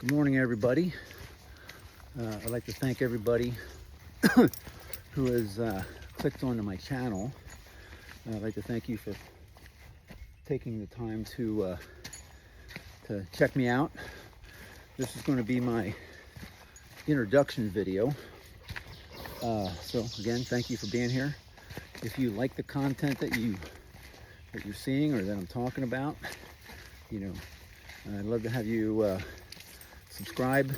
Good morning, everybody. I'd like to thank everybody who has clicked onto my channel. I'd like to thank you for taking the time to check me out. This is going to be my introduction video. So again, thank you for being here. If you like the content that you're seeing or that I'm talking about, I'd love to have you subscribe,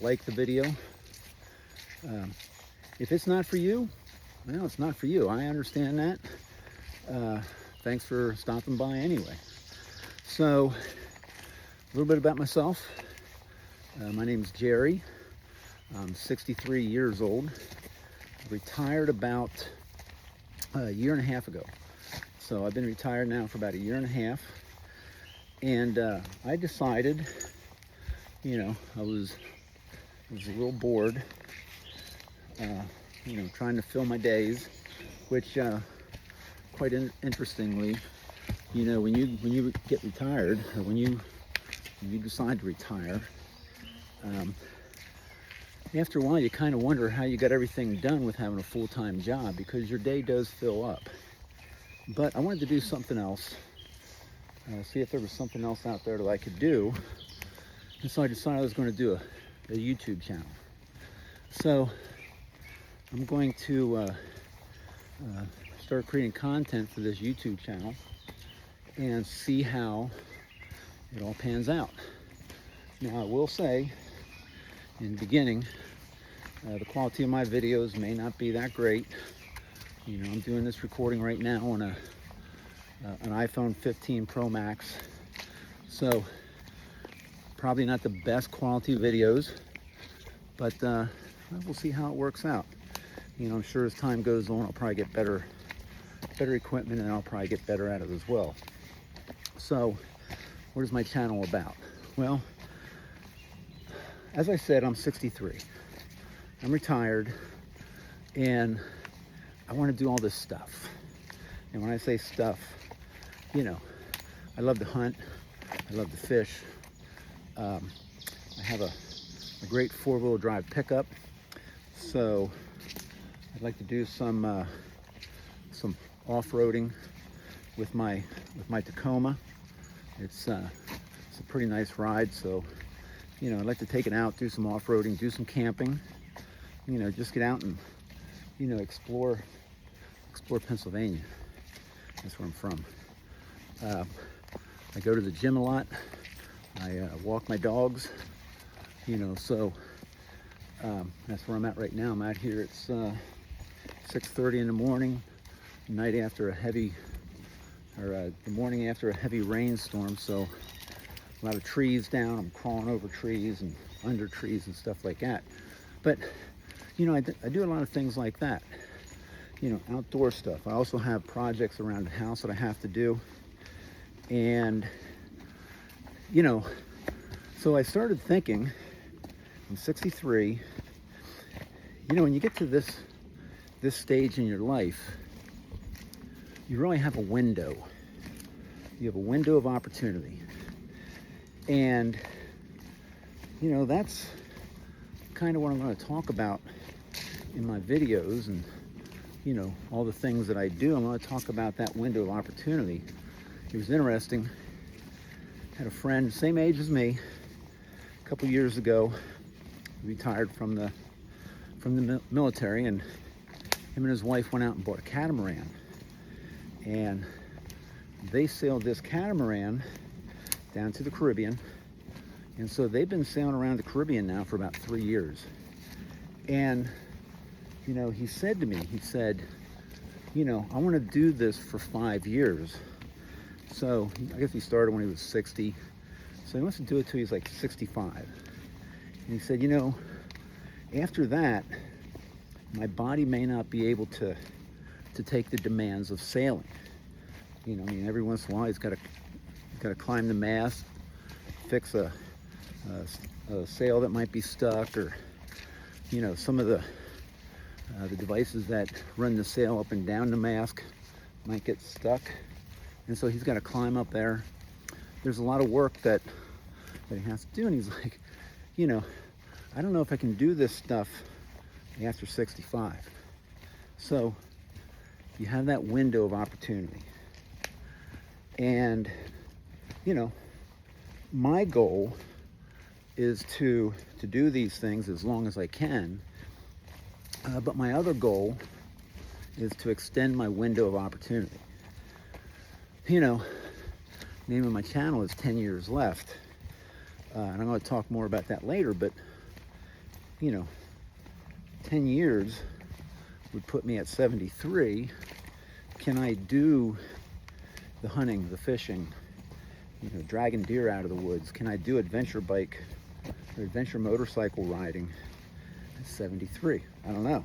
like the video. If it's not for you, well, it's not for you. I understand that. Thanks for stopping by anyway. So, a little bit about myself. My name's Jerry. I'm 63 years old. Retired about a year and a half ago. So I've been retired now for about a year and a half. And I decided, I was a little bored, trying to fill my days, which quite interestingly, when you get retired, or when you decide to retire, after a while you kind of wonder how you got everything done with having a full-time job, because your day does fill up. But I wanted to do something else, see if there was something else out there that I could do. And so I decided I was going to do a YouTube channel. So I'm going to start creating content for this YouTube channel and see how it all pans out. Now, I will say in the beginning, the quality of my videos may not be that great. I'm doing this recording right now on an iPhone 15 Pro Max. So probably not the best quality videos, but we'll see how it works out. I'm sure as time goes on, I'll probably get better equipment, and I'll probably get better at it as well. So what is my channel about? Well, as I said, I'm 63. I'm retired, and I want to do all this stuff. And when I say stuff, I love to hunt, I love to fish. I have a great four-wheel drive pickup, so I'd like to do some off-roading with my Tacoma. It's a pretty nice ride, so I'd like to take it out, do some off-roading, do some camping. Just get out and explore Pennsylvania. That's where I'm from. I go to the gym a lot. I walk my dogs, so that's where I'm at right now. I'm out here. It's 6:30 in the morning, the morning after a heavy rainstorm. So a lot of trees down. I'm crawling over trees and under trees and stuff like that. But I do a lot of things like that. Outdoor stuff. I also have projects around the house that I have to do. And, so I started thinking, I'm 63, when you get to this stage in your life, you really have a window. You have a window of opportunity. And, that's kind of what I'm going to talk about in my videos, and all the things that I do. I'm going to talk about that window of opportunity. It was interesting. I had a friend, same age as me, a couple years ago, retired from the military, and him and his wife went out and bought a catamaran. And they sailed this catamaran down to the Caribbean. And so they've been sailing around the Caribbean now for about 3 years. And he said to me, I want to do this for 5 years. So I guess he started when he was 60. So he wants to do it till he's like 65. And he said, after that, my body may not be able to take the demands of sailing. Every once in a while he's got to climb the mast, fix a sail that might be stuck, or some of the devices that run the sail up and down the mast might get stuck, and so he's got to climb up there. There's a lot of work that that he has to do. And he's like, you know, I don't know if I can do this stuff after 65. So you have that window of opportunity. And, you know, my goal is to do these things as long as I can. But my other goal is to extend my window of opportunity. You know, the name of my channel is 10 Years Left. And I'm going to talk more about that later, but, you know, 10 years would put me at 73. Can I do the hunting, the fishing, you know, dragging deer out of the woods? Can I do adventure bike or adventure motorcycle riding at 73? I don't know.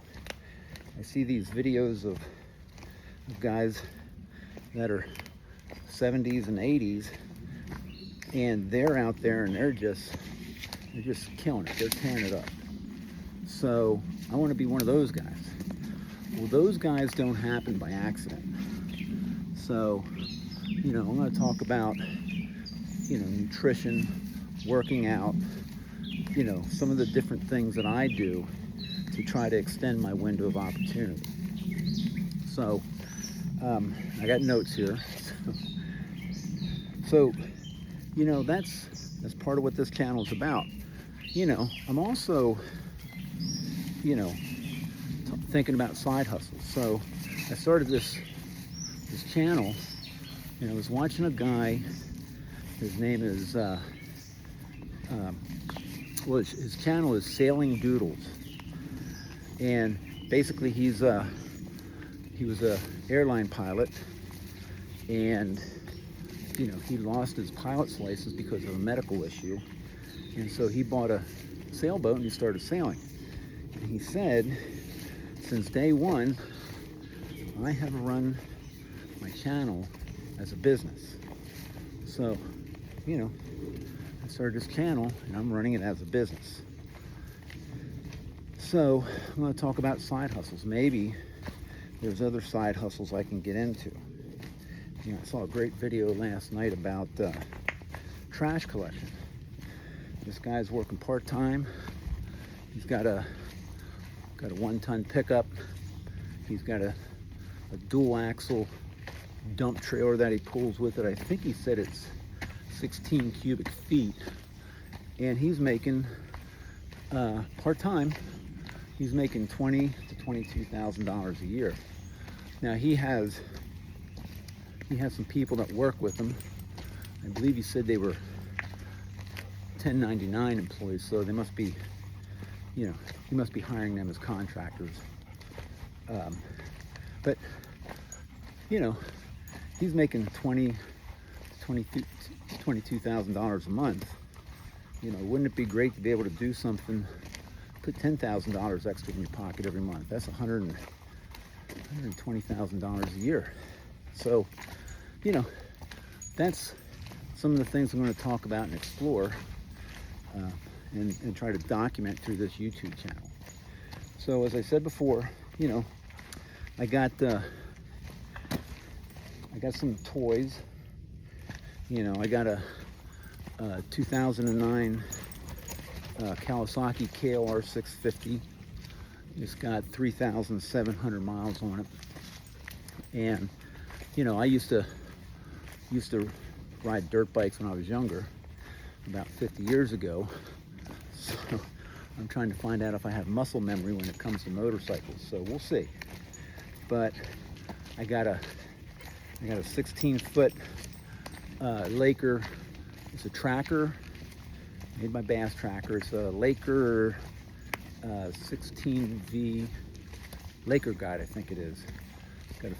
I see these videos of guys that are 70s and 80s, and they're out there and they're just killing it. They're tearing it up. So I want to be one of those guys. Well, those guys don't happen by accident. So, you know, I'm going to talk about, you know, nutrition, working out, you know, some of the different things that I do to try to extend my window of opportunity. So, I got notes here. So, you know, that's part of what this channel is about. You know, I'm also, you know, thinking about side hustles. So I started this channel, and I was watching a guy. His name is, well, his channel is Sailing Doodles, and basically he was a airline pilot, and you know, he lost his pilot's license because of a medical issue, and so he bought a sailboat and he started sailing. And he said, since day one, I have run my channel as a business. So, you know, I started this channel and I'm running it as a business. So I'm going to talk about side hustles. Maybe there's other side hustles I can get into. You know, I saw a great video last night about trash collection. This guy's working part-time. He's got a 1-ton pickup. He's got a dual axle dump trailer that he pulls with it. I think he said it's 16 cubic feet, and he's making part-time, he's making $20,000 to $22,000 a year. Now he has some people that work with him. I believe he said they were 1099 employees, so they must be, you know, he must be hiring them as contractors. But you know, he's making $22,000 a month. You know, wouldn't it be great to be able to do something, put $10,000 extra in your pocket every month? That's $120,000 a year. So, you know, that's some of the things I'm going to talk about and explore, and try to document through this YouTube channel. So, as I said before, you know, I got some toys. You know, I got a 2009 Kawasaki KLR 650. It's got 3,700 miles on it. And, you know, I used to ride dirt bikes when I was younger, about 50 years ago. So I'm trying to find out if I have muscle memory when it comes to motorcycles. So we'll see. But I got a 16-foot Laker. It's a tracker made by Bass Tracker. It's a Laker 16V Laker Guide, I think it is. It's got a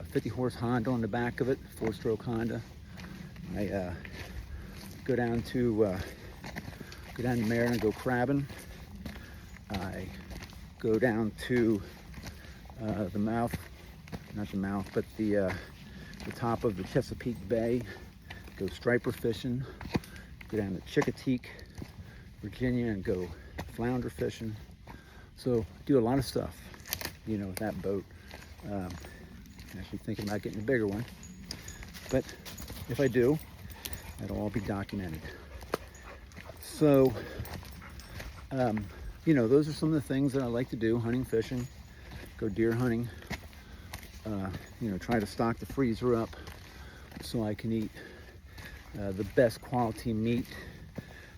50 horse Honda on the back of it, 4-stroke Honda. I go down to Maryland and go crabbing. I go down to the mouth, not the mouth, but the top of the Chesapeake Bay, go striper fishing, go down to Chickateek, Virginia, and go flounder fishing. So do a lot of stuff, you know, with that boat. Actually thinking about getting a bigger one, but if I do, it'll all be documented. So, you know, those are some of the things that I like to do: hunting, fishing, go deer hunting. You know, try to stock the freezer up so I can eat the best quality meat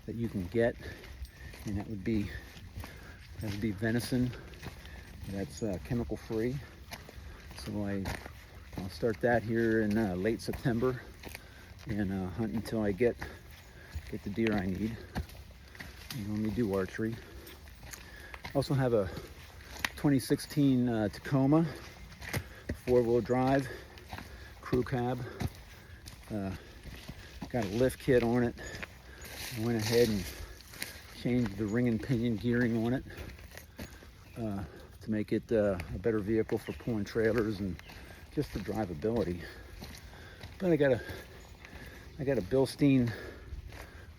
that you can get, and that would be venison. That's chemical free. So I'll start that here in late September, and hunt until I get the deer I need. I normally do archery. Also have a 2016 Tacoma 4-wheel drive crew cab. Got a lift kit on it. I went ahead and changed the ring and pinion gearing on it to make it a better vehicle for pulling trailers and just the drivability. But I got a Bilstein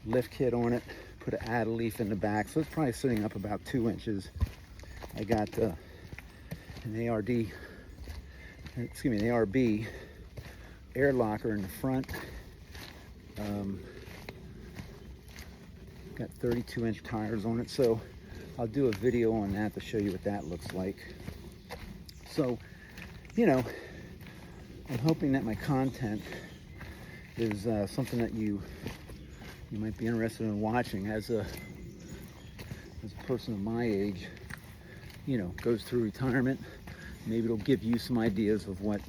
lift kit on it. Put an add leaf in the back, so it's probably sitting up about 2 inches. I got an ARB air locker in the front. Got 32-inch tires on it, so I'll do a video on that to show you what that looks like. So, you know, I'm hoping that my content is something that you might be interested in watching. As a person of my age, you know, goes through retirement, maybe it'll give you some ideas of what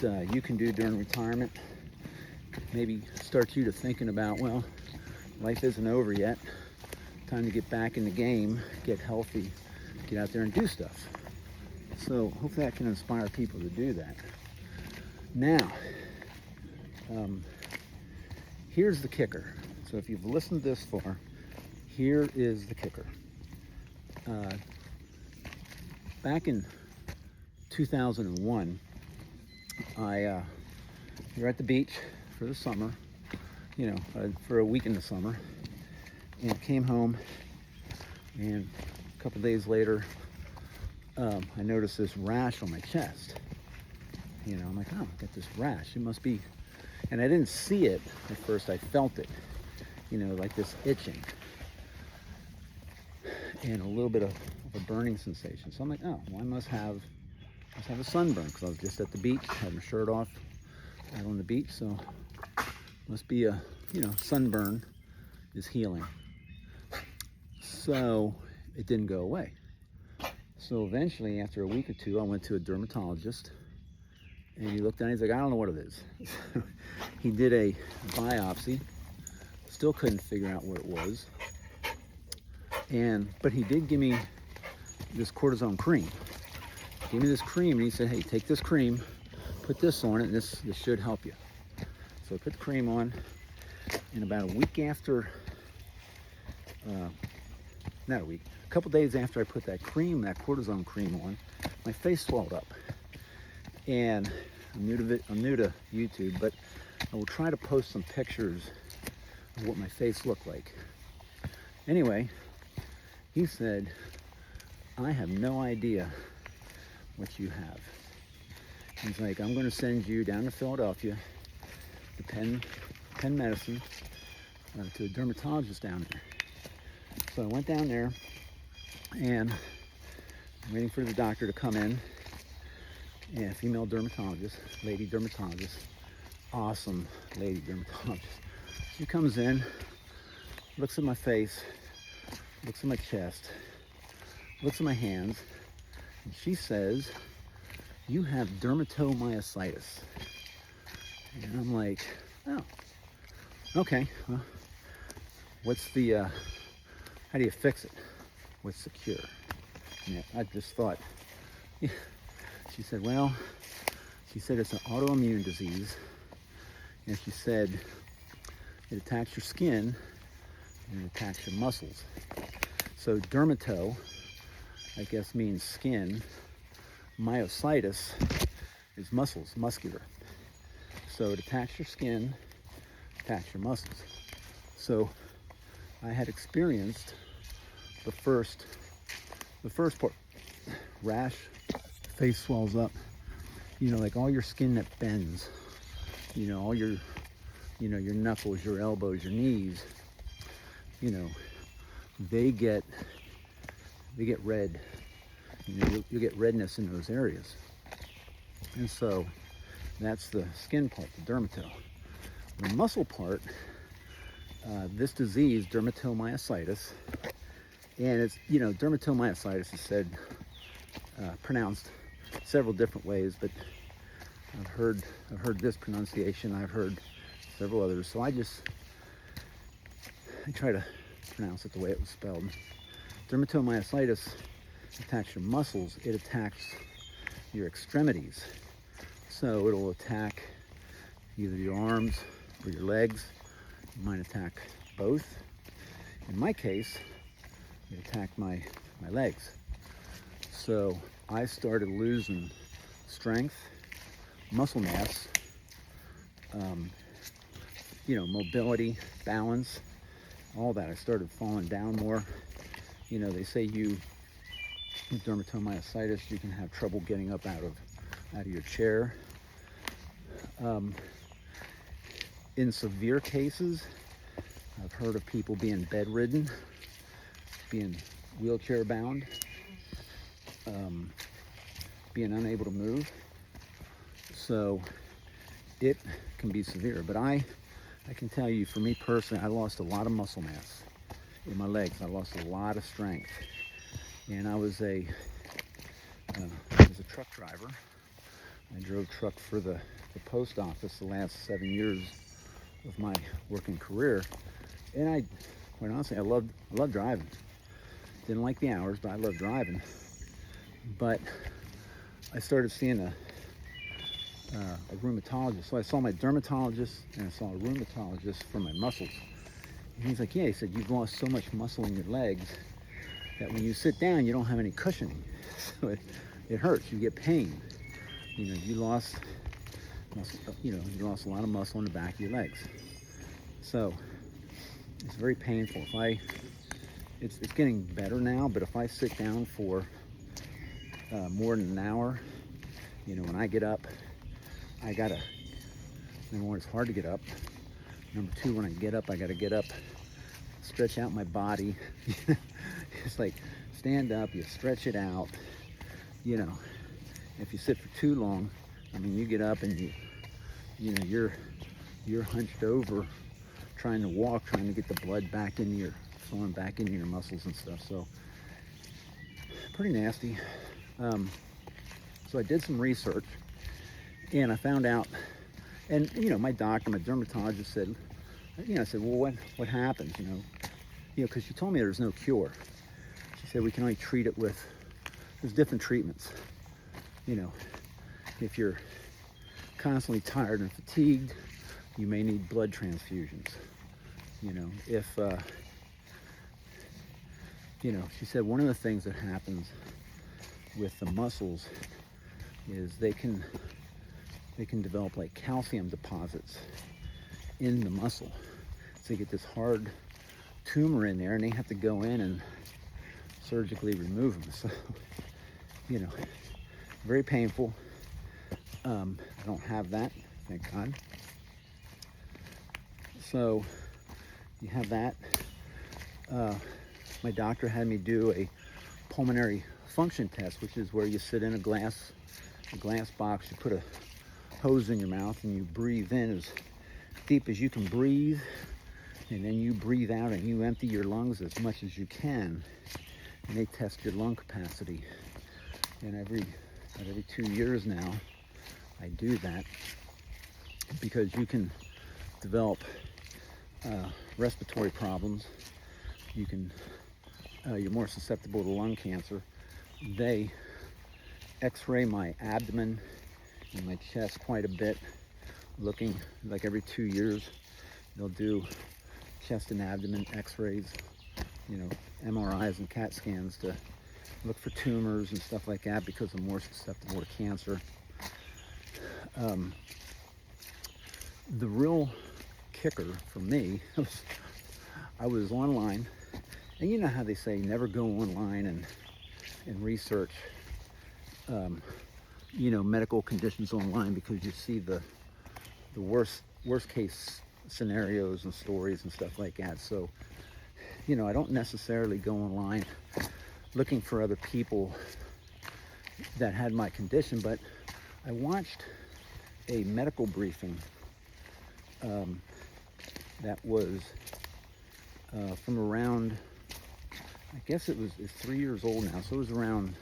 you can do during retirement. Maybe start you to thinking about, well, life isn't over yet. Time to get back in the game, get healthy, get out there and do stuff. So hopefully I can inspire people to do that. Now, here's the kicker. So if you've listened this far, here is the kicker. Back in 2001, we were at the beach for the summer, you know, for a week in the summer, and came home, and a couple days later, I noticed this rash on my chest. You know, I'm like, oh, I got this rash. It must be, and I didn't see it at first. I felt it, you know, like this itching and a little bit of a burning sensation. So I'm like, oh, well, I must have a sunburn, because I was just at the beach, had my shirt off out on the beach. So must be a, you know, sunburn is healing. So it didn't go away. So eventually, after a week or two, I went to a dermatologist, and he looked at it, he's like, I don't know what it is. He did a biopsy, still couldn't figure out where it was. But he did give me this cortisone cream. Give me this cream, and he said, hey, take this cream, put this on it, and this should help you. So I put the cream on, and about a week after, not a week, a couple days after I put that cortisone cream on, my face swelled up. And I'm new to YouTube, but I will try to post some pictures of what my face looked like. Anyway, he said, I have no idea what you have. He's like, I'm going to send you down to Philadelphia to Penn Medicine to a dermatologist down there. So I went down there, and I'm waiting for the doctor to come in. Yeah, female dermatologist, lady dermatologist, awesome lady dermatologist. She comes in, looks at my face, looks at my chest, looks at my hands, and she says, you have dermatomyositis. And I'm like, oh, okay, well, what's the, how do you fix it? What's the cure? Yeah, I just thought, yeah. She said, well, it's an autoimmune disease. And she said, it attacks your skin and it attacks your muscles. So dermato, I guess, means skin. Myositis is muscles, muscular. So it attacks your skin, attacks your muscles. So I had experienced the first part, rash, face swells up, you know, like all your skin that bends, you know, all your you know, your knuckles, your elbows, your knees, you know, they get red. You know, you'll get redness in those areas. And so that's the skin part, the dermato. The muscle part, this disease, dermatomyositis, and it's, you know, dermatomyositis is said, pronounced several different ways, but I've heard this pronunciation, I've heard several others, so I try to pronounce it the way it was spelled. Dermatomyositis attacks your muscles, it attacks your extremities. So it'll attack either your arms or your legs. It might attack both. In my case, it attacked my legs. So I started losing strength, muscle mass, you know, mobility, balance, all that. I started falling down more. You know, they say with dermatomyositis, you can have trouble getting up out of your chair. In severe cases, I've heard of people being bedridden, being wheelchair bound, being unable to move. So it can be severe, but I can tell you, for me personally, I lost a lot of muscle mass in my legs. I lost a lot of strength, and I was a truck driver. I drove truck for the post office the last 7 years of my working career, and quite honestly, I loved driving. Didn't like the hours, but I loved driving. But I started seeing a rheumatologist. So I saw my dermatologist and I saw a rheumatologist for my muscles. And he's like, yeah, he said, you've lost so much muscle in your legs that when you sit down, you don't have any cushioning. So it hurts, you get pain. You know, you lost a lot of muscle in the back of your legs. So it's very painful. It's getting better now, but if I sit down for more than an hour, you know, when I get up, I gotta, number one, it's hard to get up. Number two, when I get up, I gotta get up, stretch out my body. It's like, stand up, you stretch it out. You know, if you sit for too long, I mean, you get up and you're hunched over, trying to walk, trying to get the blood flowing back into your muscles and stuff. So pretty nasty. So I did some research, and I found out, and you know, my doctor, my dermatologist said, you know, I said, well, what happens, you know, because she told me there's no cure. She said we can only treat it there's different treatments. You know, if you're constantly tired and fatigued, you may need blood transfusions. You know, if you know, she said one of the things that happens with the muscles is they can develop like calcium deposits in the muscle. So you get this hard tumor in there, and they have to go in and surgically remove them. So, you know, very painful. I don't have that, thank God. So you have that. My doctor had me do a pulmonary function test, which is where you sit in a glass box, you put a hose in your mouth and you breathe in as deep as you can breathe, and then you breathe out and you empty your lungs as much as you can, and they test your lung capacity. And every 2 years now I do that, because you can develop respiratory problems. You're more susceptible to lung cancer. They x-ray my abdomen and my chest quite a bit, looking like every 2 years. They'll do chest and abdomen x-rays, you know, MRIs and CAT scans to look for tumors and stuff like that, because I'm more susceptible to cancer. The real kicker for me was I was online, and you know how they say never go online and research you know, medical conditions online, because you see the worst case scenarios and stories and stuff like that. So, you know, I don't necessarily go online looking for other people that had my condition, but I watched a medical briefing that was from around, I guess it's 3 years old now, so it was around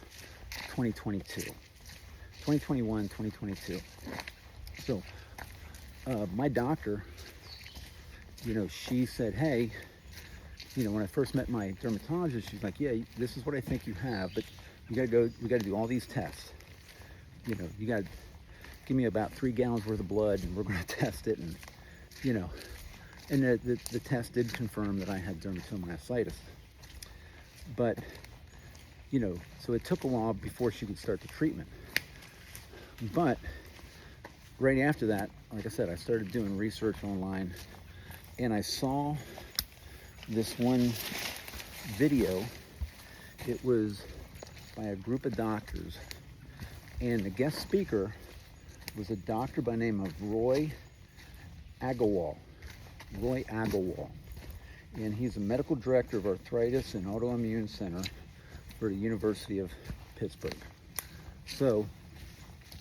2021, 2022. So my doctor, you know, she said, hey, you know, when I first met my dermatologist, she's like, yeah, this is what I think you have, but we gotta do all these tests. You know, you gotta give me about 3 gallons worth of blood and we're gonna test it, and, you know, and the test did confirm that I had dermatomyositis. But, you know, so it took a while before she could start the treatment. But right after that, like I said, I started doing research online, and I saw this one video. It was by a group of doctors, and the guest speaker was a doctor by the name of Roy Agarwal. And he's a medical director of Arthritis and Autoimmune Center for the University of Pittsburgh. So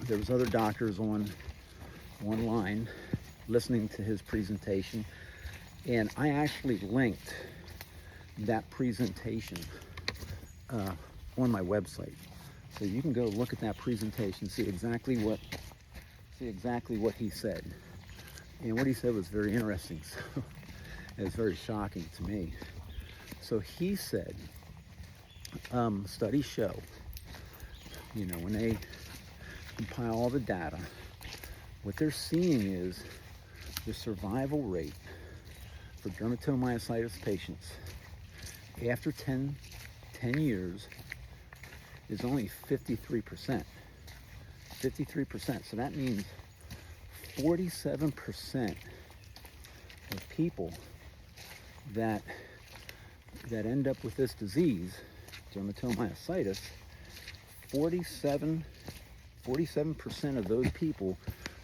there was other doctors online listening to his presentation, and I actually linked that presentation on my website. So you can go look at that presentation, see exactly what he said. And what he said was very interesting. So it was very shocking to me. So he said, studies show, you know, when they compile all the data, what they're seeing is the survival rate for dermatomyositis patients after 10 years is only 53%. 53%. So that means 47% of people that end up with this disease, dermatomyositis, 47% of those people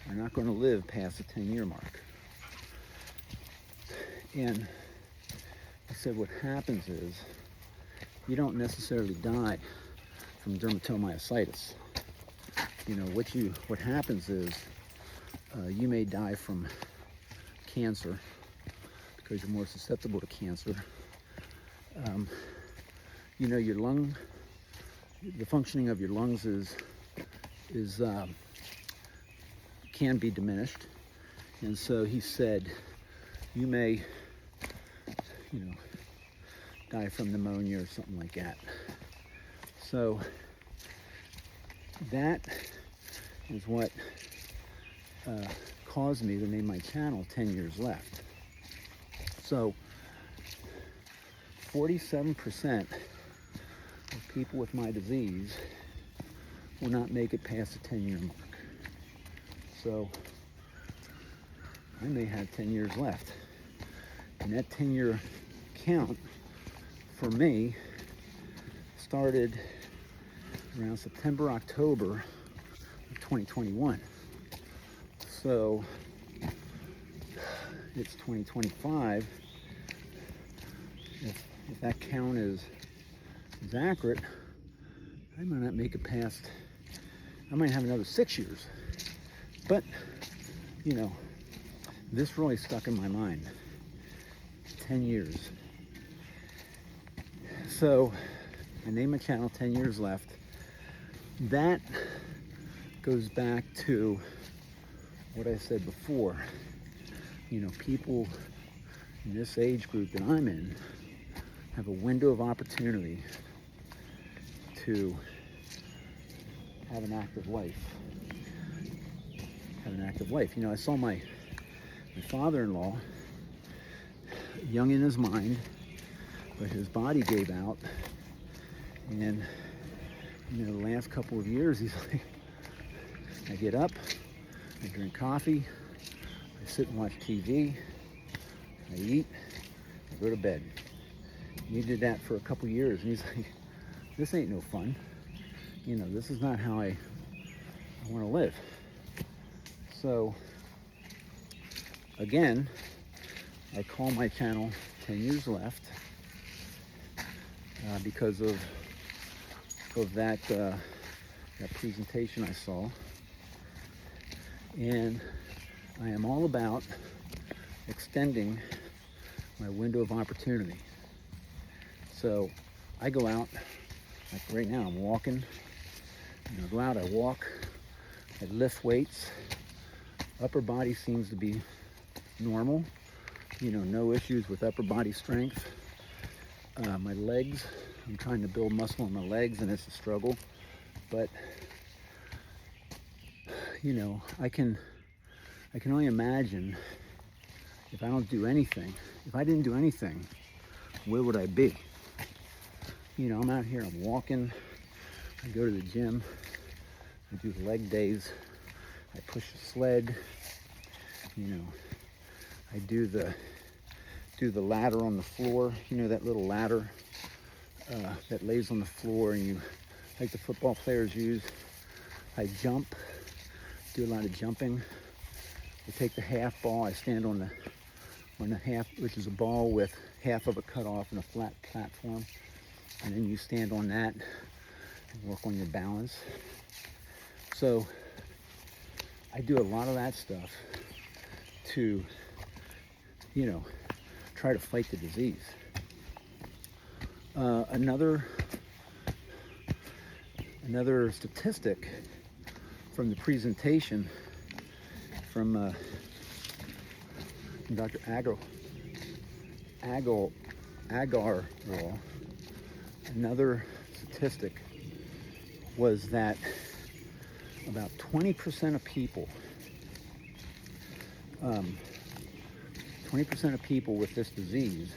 are not going to live past the 10-year mark. And I said what happens is you don't necessarily die from dermatomyositis. You know, what happens is you may die from cancer because you're more susceptible to cancer. You know, the functioning of your lungs can be diminished, and so he said you may, you know, die from pneumonia or something like that. So that is what caused me to name my channel 10 Years Left. So 47% of people with my disease will not make it past the 10-year mark. So I may have 10 years left. And that 10-year count for me started around September, October of 2021. So it's 2025. If that count is accurate, I might not make it past, I might have another 6 years. But, you know, this really stuck in my mind. 10 years. So I named my channel 10 Years Left. That goes back to what I said before. You know, people in this age group that I'm in have a window of opportunity to have an active life. You know, I saw my father-in-law, young in his mind, but his body gave out. And, you know, the last couple of years, he's like, I get up, I drink coffee, I sit and watch TV, I eat, I go to bed. And he did that for a couple years, and he's like, this ain't no fun. You know, this is not how I want to live. So, again, I call my channel 10 Years Left because of that presentation I saw. And I am all about extending my window of opportunity. So I go out, like right now I'm walking, I go out, I walk, I lift weights, upper body seems to be normal, no issues with upper body strength. My legs, I'm trying to build muscle in my legs and it's a struggle, but I can only imagine if I don't do anything, if I didn't do anything, where would I be? I'm out here, I'm walking, I go to the gym, I do leg days, I push a sled, I do the ladder on the floor, that little ladder that lays on the floor and like the football players use. I jump, do a lot of jumping. I take the half ball, I stand on the half, which is a ball with half of it cut off in a flat platform, and then you stand on that and work on your balance. So I do a lot of that stuff to try to fight the disease. Another statistic from the presentation from Dr. Agar, another statistic was that about 20% of people, 20% of people with this disease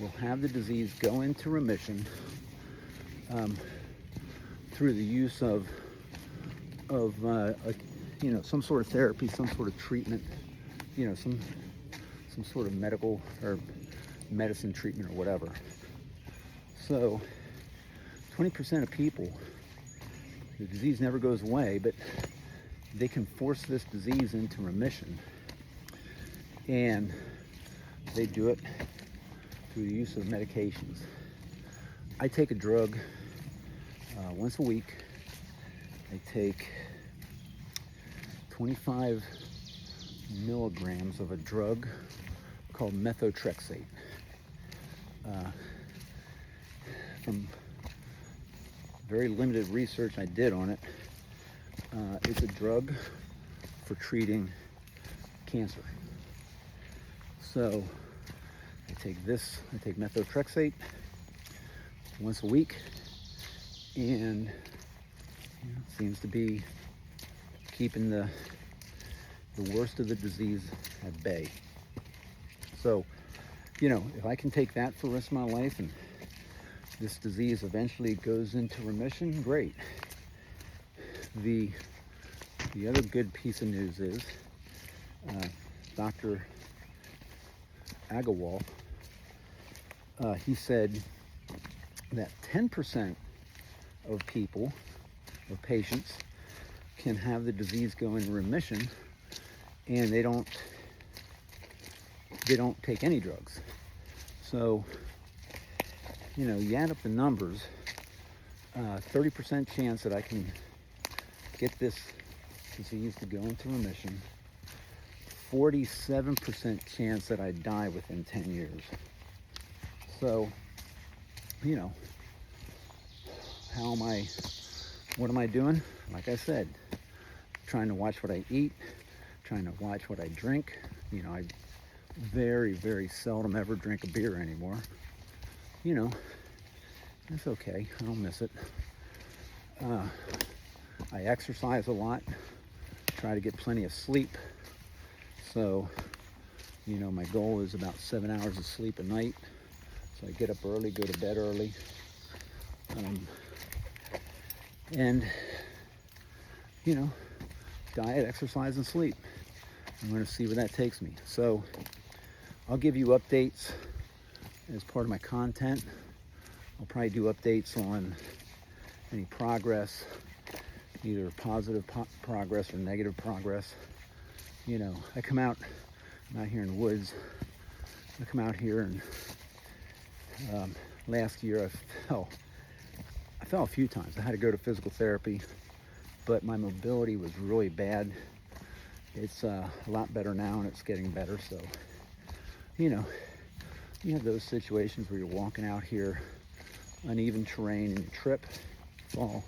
will have the disease go into remission through the use of some sort of therapy, some sort of treatment, some sort of medical or medicine treatment or whatever. So 20% of people, the disease never goes away, but they can force this disease into remission, and they do it through the use of medications. I take a drug once a week. I take 25 milligrams of a drug called methotrexate. From very limited research I did on it, it's a drug for treating cancer. So I take methotrexate once a week, and it seems to be keeping the worst of the disease at bay. So, if I can take that for the rest of my life and this disease eventually goes into remission, great. The other good piece of news is Dr. Agarwal, he said that 10% of patients can have the disease go into remission, and they don't take any drugs. So, you add up the numbers, 30% chance that I can get this disease to go into remission, 47% chance that I die within 10 years. So, what am I doing? Like I said, trying to watch what I eat, trying to watch what I drink. I very, very seldom ever drink a beer anymore. It's okay, I don't miss it. I exercise a lot, try to get plenty of sleep. So, my goal is about 7 hours of sleep a night. So I get up early, go to bed early. And, diet, exercise, and sleep. I'm going to see where that takes me. So I'll give you updates as part of my content. I'll probably do updates on any progress, either positive progress or negative progress. I'm out here in the woods I come out here and last year I fell a few times. I had to go to physical therapy, but my mobility was really bad. It's a lot better now, and it's getting better. So, you know, you have those situations where you're walking out here, uneven terrain, and you trip, fall,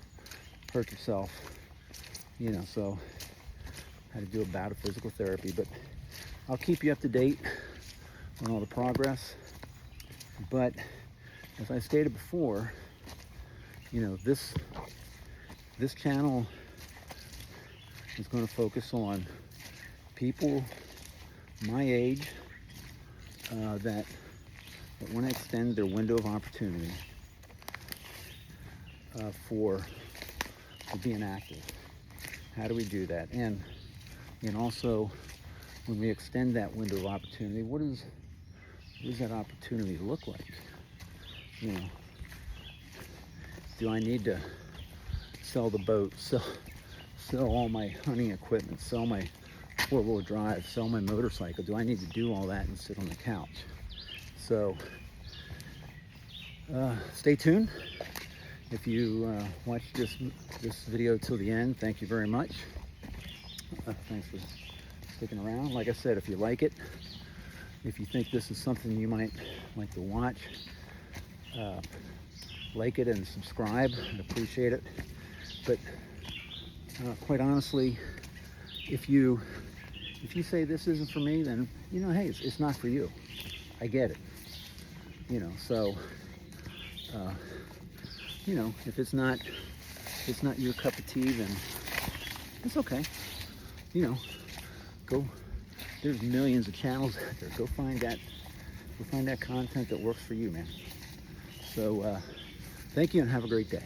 hurt yourself, you know. So I had to do a bout of physical therapy, but I'll keep you up to date on all the progress. But as I stated before, you know, this channel is going to focus on people my age that want to extend their window of opportunity for being active. How do we do that? And also, when we extend that window of opportunity, what does that opportunity look like? You know, do I need to sell the boat, sell all my hunting equipment, sell my four-wheel drive, sell my motorcycle? Do I need to do all that and sit on the couch? So stay tuned. If you watched this video till the end, thank you very much. Thanks for sticking around. Like I said, if you like it, if you think this is something you might like to watch, like it and subscribe. I'd appreciate it. But quite honestly, if you say this isn't for me, then, you know, hey, it's not for you. I get it. You know, so you know, if it's not your cup of tea, then it's okay. You know, there's millions of channels out there. Go find that content that works for you, man. So thank you and have a great day.